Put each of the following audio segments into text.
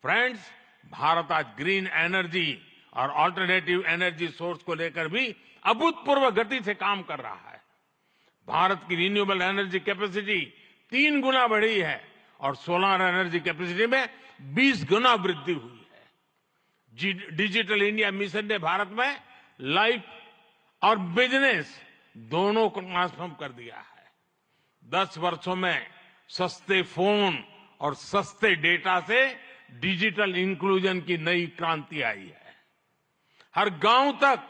Friends, Bharat आज green energy और alternative energy source को लेकर भी अभूतपूर्व गति से काम कर रहा है। भारत की रिन्यूएबल एनर्जी कैपेसिटी 3 गुना बढ़ी है और सोलर एनर्जी कैपेसिटी में 20 गुना वृद्धि हुई है। डिजिटल इंडिया मिशन ने भारत में लाइफ और बिजनेस दोनों को ट्रांसफॉर्म कर दिया है। 10 वर्षों में सस्ते फोन और सस्ते डेटा से डिजिटल इंक्लूजन की नई क्रांति आई है। हर गांव तक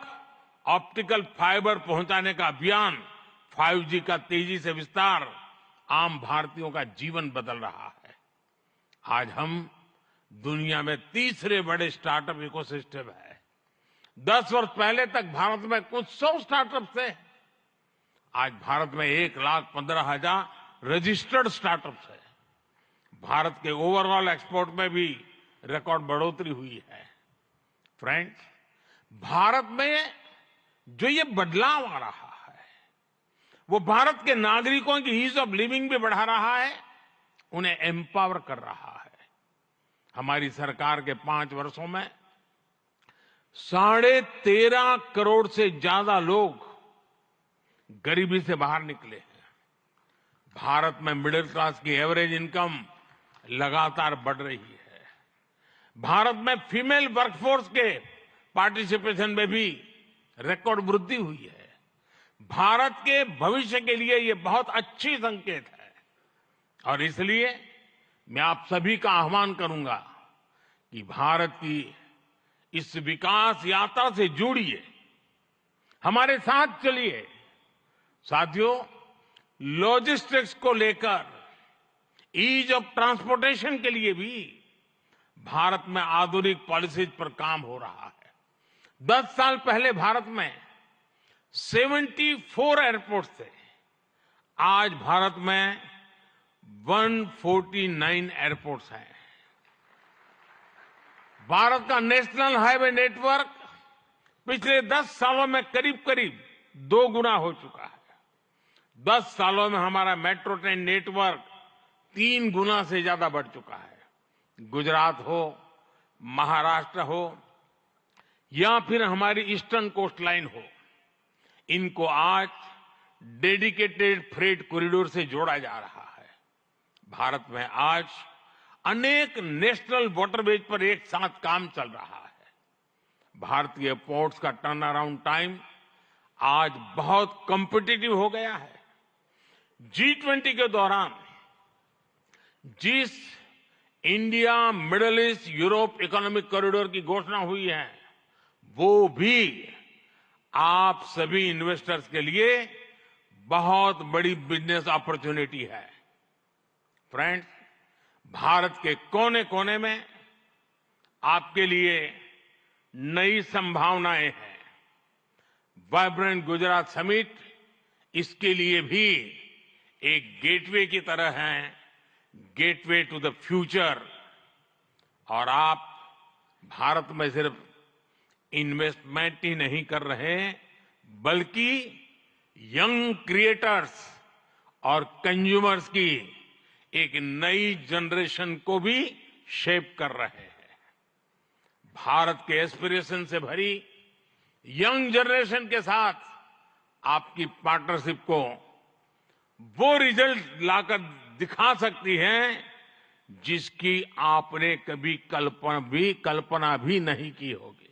ऑप्टिकल फाइबर पहुंचाने का अभियान, 5G का तेजी से विस्तार आम भारतीयों का जीवन बदल रहा है। आज हम दुनिया में तीसरे बड़े स्टार्टअप इकोसिस्टम है। 10 वर्ष पहले तक भारत में कुछ 100 स्टार्टअप थे। आज भारत में 1,15,000 रजिस्टर्ड स्टार्टअप्स है। भारत के ओवरऑल एक्सपोर्ट में भी रिकॉर्ड बढ़ोतरी हुई है। फ्रेंड्स, भारत में जो ये बदलाव आ रहा है वो भारत के नागरिकों की ईज ऑफ लिविंग भी बढ़ा रहा है, उन्हें एम्पावर कर रहा है। हमारी सरकार के 5 वर्षों में 13.5 करोड़ से ज्यादा लोग गरीबी से बाहर निकले हैं। भारत में मिडिल क्लास की एवरेज इनकम लगातार बढ़ रही है। भारत में फीमेल वर्कफोर्स के पार्टिसिपेशन में भी रिकॉर्ड वृद्धि हुई है। भारत के भविष्य के लिए ये बहुत अच्छी संकेत है और इसलिए मैं आप सभी का आह्वान करूंगा कि भारत की इस विकास यात्रा से जुड़िए, हमारे साथ चलिए। साथियों, लॉजिस्टिक्स को लेकर ईज ऑफ ट्रांसपोर्टेशन के लिए भी भारत में आधुनिक पॉलिसीज पर काम हो रहा है। 10 साल पहले भारत में 74 एयरपोर्ट थे। आज भारत में 149 एयरपोर्ट्स हैं। भारत का नेशनल हाईवे नेटवर्क पिछले 10 सालों में करीब करीब 2 गुना हो चुका है। 10 सालों में हमारा मेट्रो ट्रेन नेटवर्क 3 गुना से ज्यादा बढ़ चुका है। गुजरात हो, महाराष्ट्र हो या फिर हमारी ईस्टर्न कोस्ट लाइन हो, इनको आज डेडिकेटेड फ्रेट कॉरिडोर से जोड़ा जा रहा है। भारत में आज अनेक नेशनल वाटरवेज पर एक साथ काम चल रहा है। भारतीय पोर्ट्स का टर्न अराउंड टाइम आज बहुत कॉम्पिटिटिव हो गया है। G20 के दौरान जिस India middle east Europe economic corridor की घोषणा हुई है वो भी आप सभी इन्वेस्टर्स के लिए बहुत बड़ी बिजनेस अपॉर्चुनिटी है। फ्रेंड्स, भारत के कोने कोने में आपके लिए नई संभावनाएं हैं। वाइब्रेंट गुजरात समिट इसके लिए भी एक गेटवे की तरह है, गेटवे टू द फ्यूचर। और आप भारत में सिर्फ इन्वेस्टमेंट ही नहीं कर रहे बल्कि यंग क्रिएटर्स और कंज्यूमर्स की एक नई जनरेशन को भी शेप कर रहे हैं। भारत के एस्पिरेशन से भरी यंग जनरेशन के साथ आपकी पार्टनरशिप को वो रिजल्ट लाकर दिखा सकती है जिसकी आपने कभी कल्पना भी नहीं की होगी।